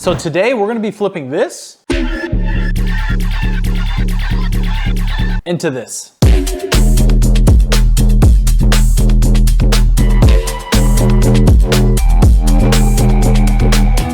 So today we're gonna be flipping this into this.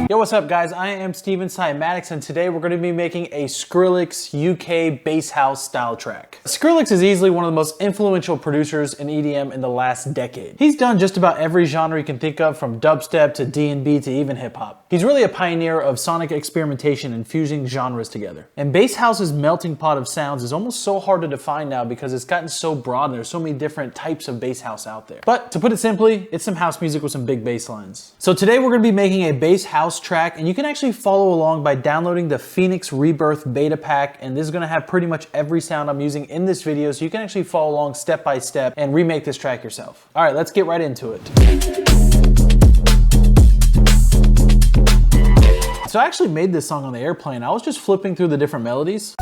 Yo, what's up guys? I am Steven Cymatics and today we're going to be making a Skrillex UK bass house style track. Skrillex is easily one of the most influential producers in EDM in the last decade. He's done just about every genre you can think of, from dubstep to D&B to even hip hop. He's really a pioneer of sonic experimentation and fusing genres together. And bass house's melting pot of sounds is almost so hard to define now because it's gotten so broad and there's so many different types of bass house out there. But to put it simply, it's some house music with some big bass lines. So today we're going to be making a bass house track, and you can actually follow along by downloading the Phoenix Rebirth beta pack, and this is going to have pretty much every sound I'm using in this video, so you can actually follow along step by step and remake this track yourself. All right, let's get right into it. So I actually made this song on the airplane. I was just flipping through the different melodies.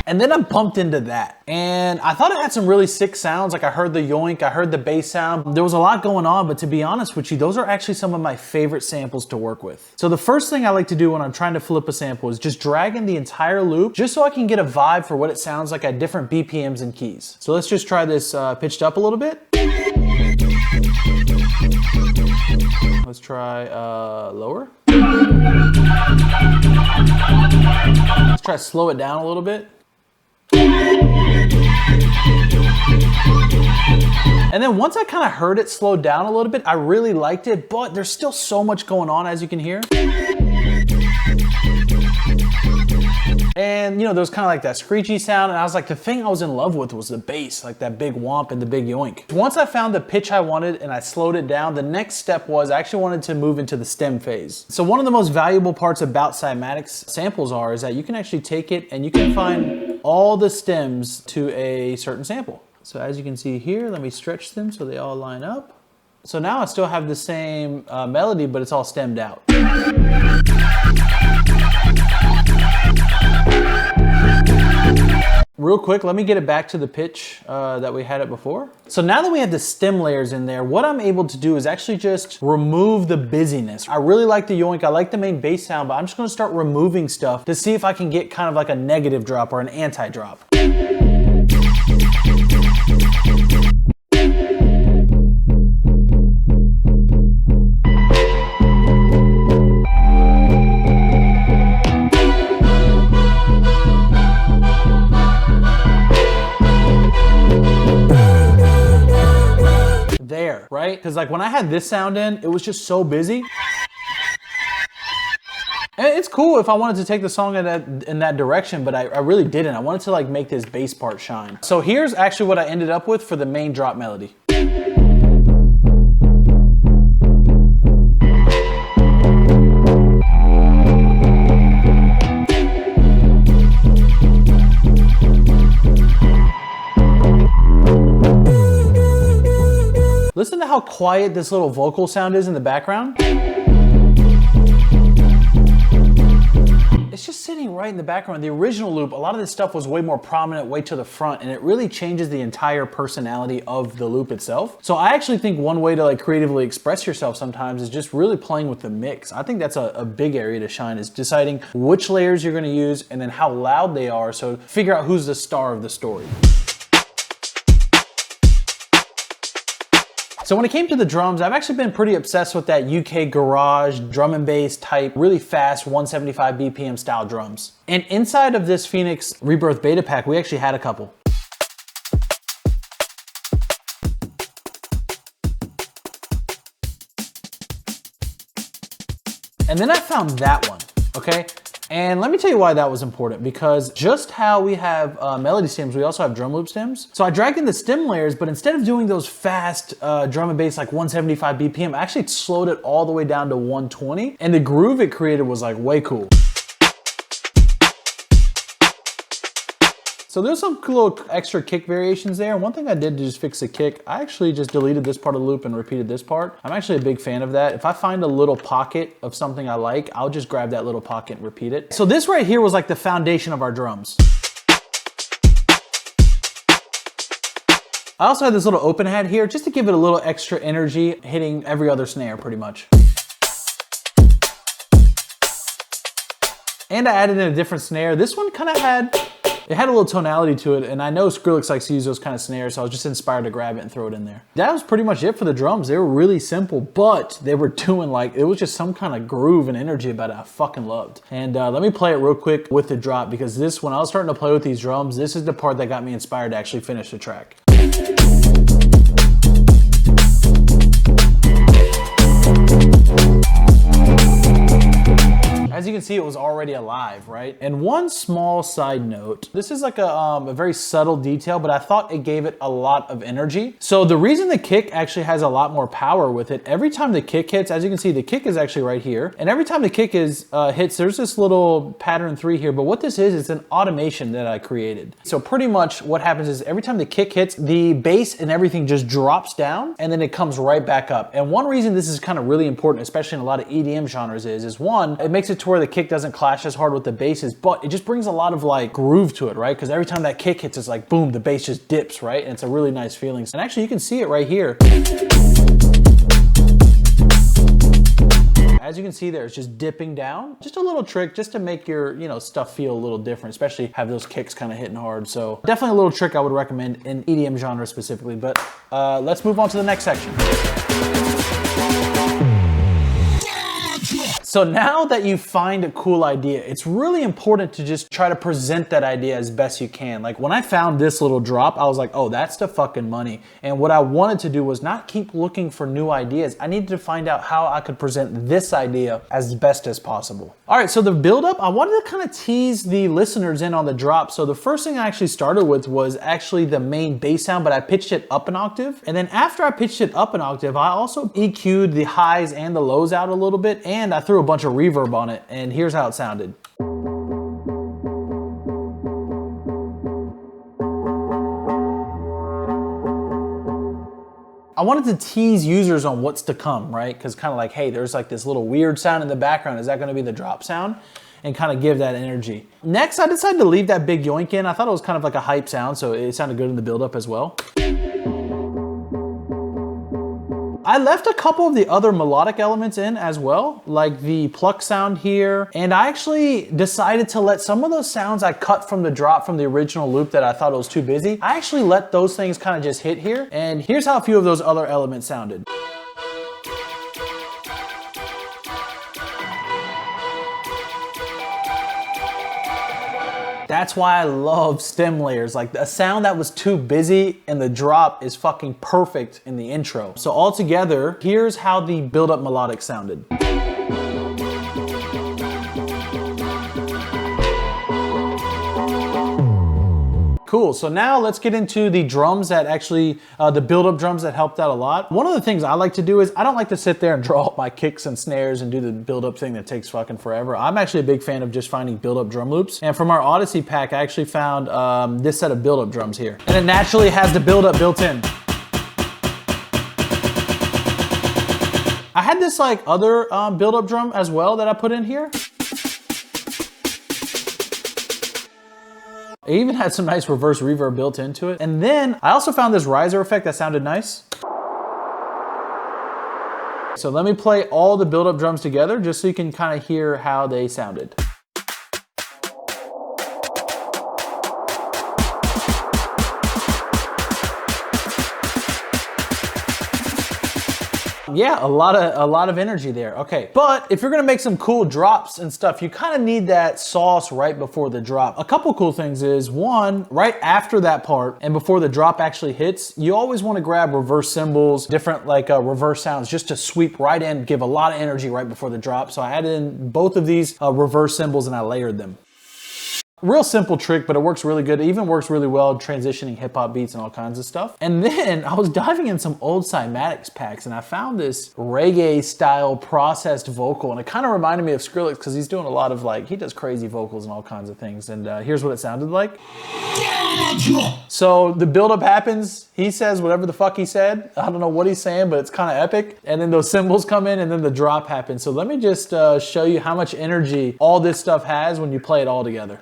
And then I bumped into that. And I thought it had some really sick sounds. Like I heard the yoink, I heard the bass sound. There was a lot going on, but to be honest with you, those are actually some of my favorite samples to work with. So the first thing I like to do when I'm trying to flip a sample is just drag in the entire loop, just so I can get a vibe for what it sounds like at different BPMs and keys. So let's just try this pitched up a little bit. Let's try lower. Let's try slow it down a little bit. And then once I kind of heard it slow down a little bit, I really liked it, but there's still so much going on, as you can hear. And you know, there was kind of like that screechy sound, and I was like, the thing I was in love with was the bass, like that big whomp and the big yoink. Once I found the pitch I wanted and I slowed it down, the next step was I actually wanted to move into the stem phase. So one of the most valuable parts about Cymatics samples is that you can actually take it and you can find all the stems to a certain sample. So as you can see here, let me stretch them so they all line up. So now I still have the same melody, but it's all stemmed out. Real quick, let me get it back to the pitch that we had it before. So now that we have the stem layers in there, what I'm able to do is actually just remove the busyness. I really like the yoink, I like the main bass sound, but I'm just gonna start removing stuff to see if I can get kind of like a negative drop or an anti-drop. There, right? Because like when I had this sound in, it was just so busy. And it's cool if I wanted to take the song in that direction, but I really didn't. I wanted to like make this bass part shine. So here's actually what I ended up with for the main drop melody. Listen to how quiet this little vocal sound is in the background. It's just sitting right in the background. The original loop, a lot of this stuff was way more prominent, way to the front, and it really changes the entire personality of the loop itself. So I actually think one way to like creatively express yourself sometimes is just really playing with the mix. I think that's a big area to shine, is deciding which layers you're gonna use and then how loud they are, so figure out who's the star of the story. So when it came to the drums, I've actually been pretty obsessed with that UK garage drum and bass type, really fast 175 BPM style drums. And inside of this Phoenix Rebirth beta pack, we actually had a couple. And then I found that one, okay? And let me tell you why that was important, because just how we have melody stems, we also have drum loop stems. So I dragged in the stem layers, but instead of doing those fast drum and bass like 175 BPM, I actually slowed it all the way down to 120. And the groove it created was like way cool. So there's some little extra kick variations there. One thing I did to just fix the kick, I actually just deleted this part of the loop and repeated this part. I'm actually a big fan of that. If I find a little pocket of something I like, I'll just grab that little pocket and repeat it. So this right here was like the foundation of our drums. I also had this little open hat here just to give it a little extra energy, hitting every other snare pretty much. And I added in a different snare. This one kind of had a little tonality to it, and I know Skrillex likes to use those kind of snares, so I was just inspired to grab it and throw it in there. That was pretty much it for the drums. They were really simple, but they were doing like, it was just some kind of groove and energy about it I fucking loved. And let me play it real quick with the drop, because this, when I was starting to play with these drums, this is the part that got me inspired to actually finish the track. As you can see, it was already alive, right? And one small side note, this is like a very subtle detail, but I thought it gave it a lot of energy. So the reason the kick actually has a lot more power with it, every time the kick hits, as you can see, the kick is actually right here. And every time the kick is hits, there's this little pattern 3 here, but what this is, it's an automation that I created. So pretty much what happens is every time the kick hits, the bass and everything just drops down and then it comes right back up. And one reason this is kind of really important, especially in a lot of EDM genres is one, it makes it to where the kick doesn't clash as hard with the basses, but it just brings a lot of like groove to it, right? Because every time that kick hits, it's like boom, the bass just dips, right? And it's a really nice feeling. And actually you can see it right here. As you can see there, it's just dipping down. Just a little trick just to make your, you know, stuff feel a little different, especially have those kicks kind of hitting hard. So definitely a little trick I would recommend in EDM genre specifically, but let's move on to the next section. So now that you find a cool idea, it's really important to just try to present that idea as best you can. Like when I found this little drop, I was like, oh, that's the fucking money. And what I wanted to do was not keep looking for new ideas. I needed to find out how I could present this idea as best as possible. All right, so the build-up, I wanted to kind of tease the listeners in on the drop. So the first thing I actually started with was actually the main bass sound, but I pitched it up an octave. And then after I pitched it up an octave, I also EQ'd the highs and the lows out a little bit, and I threw a bunch of reverb on it, and here's how it sounded. I wanted to tease users on what's to come, right? Because kind of like, hey, there's like this little weird sound in the background. Is that going to be the drop sound? And kind of give that energy. Next, I decided to leave that big yoink in. I thought it was kind of like a hype sound, so it sounded good in the build-up as well. I left a couple of the other melodic elements in as well, like the pluck sound here. And I actually decided to let some of those sounds I cut from the drop from the original loop that I thought it was too busy. I actually let those things kind of just hit here. And here's how a few of those other elements sounded. That's why I love stem layers. Like a sound that was too busy in the drop is fucking perfect in the intro. So all together, here's how the build-up melodic sounded. Cool, so now let's get into the drums that actually, the build-up drums that helped out a lot. One of the things I like to do is I don't like to sit there and draw up my kicks and snares and do the build-up thing that takes fucking forever. I'm actually a big fan of just finding build-up drum loops. And from our Odyssey pack, I actually found this set of build-up drums here. And it naturally has the build-up built in. I had this like other build-up drum as well that I put in here. It even had some nice reverse reverb built into it. And then I also found this riser effect that sounded nice. So let me play all the build-up drums together just so you can kind of hear how they sounded. Yeah, a lot of energy there. Okay, but if you're gonna make some cool drops and stuff, you kind of need that sauce right before the drop. A couple cool things is, one, right after that part and before the drop actually hits, you always want to grab reverse cymbals, different like reverse sounds, just to sweep right in, give a lot of energy right before the drop. So I added in both of these reverse cymbals and I layered them. Real simple trick, but it works really good. It even works really well transitioning hip hop beats and all kinds of stuff. And then I was diving in some old Cymatics packs and I found this reggae style processed vocal, and it kind of reminded me of Skrillex because he's doing a lot of like, he does crazy vocals and all kinds of things. And here's what it sounded like. So the buildup happens, he says whatever the fuck he said. I don't know what he's saying, but it's kind of epic. And then those cymbals come in and then the drop happens. So let me just show you how much energy all this stuff has when you play it all together.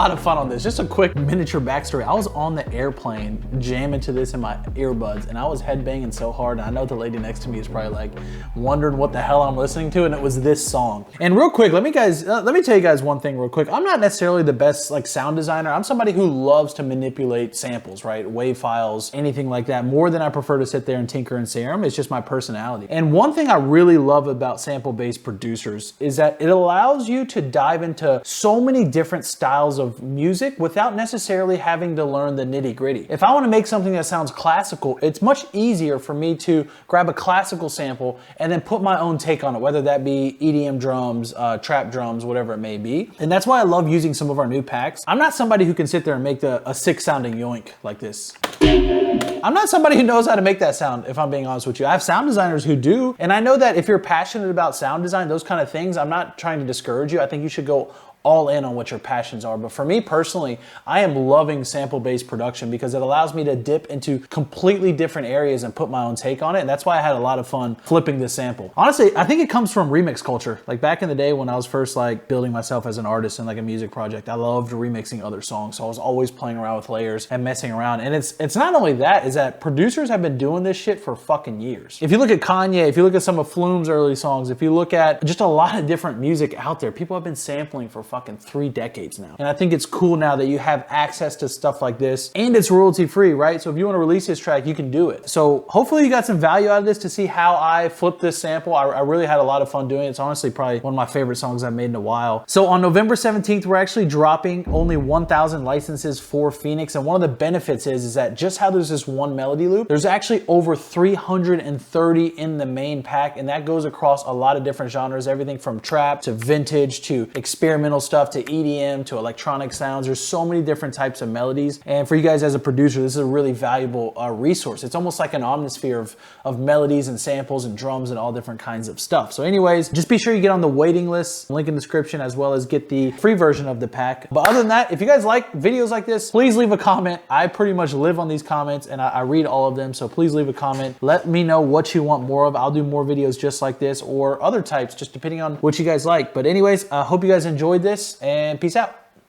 lot of fun on this. Just a quick miniature backstory. I was on the airplane jamming to this in my earbuds, and I was headbanging so hard. And I know the lady next to me is probably like wondering what the hell I'm listening to, and it was this song. And real quick, let me tell you guys one thing real quick. I'm not necessarily the best like sound designer. I'm somebody who loves to manipulate samples, right? Wave files, anything like that, more than I prefer to sit there and tinker and serum. It's just my personality. And one thing I really love about sample-based producers is that it allows you to dive into so many different styles of music without necessarily having to learn the nitty-gritty. If I want to make something that sounds classical, it's much easier for me to grab a classical sample and then put my own take on it, whether that be EDM drums, trap drums, whatever it may be. And that's why I love using some of our new packs. I'm not somebody who can sit there and make a sick sounding yoink like this. I'm not somebody who knows how to make that sound, if I'm being honest with you. I have sound designers who do, and I know that if you're passionate about sound design, those kind of things, I'm not trying to discourage you. I think you should go all in on what your passions are. But for me personally, I am loving sample-based production because it allows me to dip into completely different areas and put my own take on it. And that's why I had a lot of fun flipping this sample. Honestly, I think it comes from remix culture. Like back in the day when I was first like building myself as an artist in like a music project, I loved remixing other songs. So I was always playing around with layers and messing around. And it's not only that, is that producers have been doing this shit for fucking years. If you look at Kanye, if you look at some of Flume's early songs, if you look at just a lot of different music out there, people have been sampling for fucking 3 decades now. And I think it's cool now that you have access to stuff like this and it's royalty free, right? So if you want to release this track, you can do it. So hopefully you got some value out of this to see how I flipped this sample. I really had a lot of fun doing it. It's honestly probably one of my favorite songs I've made in a while. So on November 17th, we're actually dropping only 1,000 licenses for Phoenix. And one of the benefits is that just how there's this one melody loop, there's actually over 330 in the main pack. And that goes across a lot of different genres, everything from trap to vintage to experimental stuff to EDM to electronic sounds. There's so many different types of melodies. And for you guys as a producer, this is a really valuable resource. It's almost like an omnisphere of melodies and samples and drums and all different kinds of stuff. So anyways, just be sure you get on the waiting list, link in the description, as well as get the free version of the pack. But other than that, if you guys like videos like this, please leave a comment. I pretty much live on these comments and I read all of them. So please leave a comment. Let me know what you want more of. I'll do more videos just like this or other types, just depending on what you guys like. But anyways, I hope you guys enjoyed this and peace out.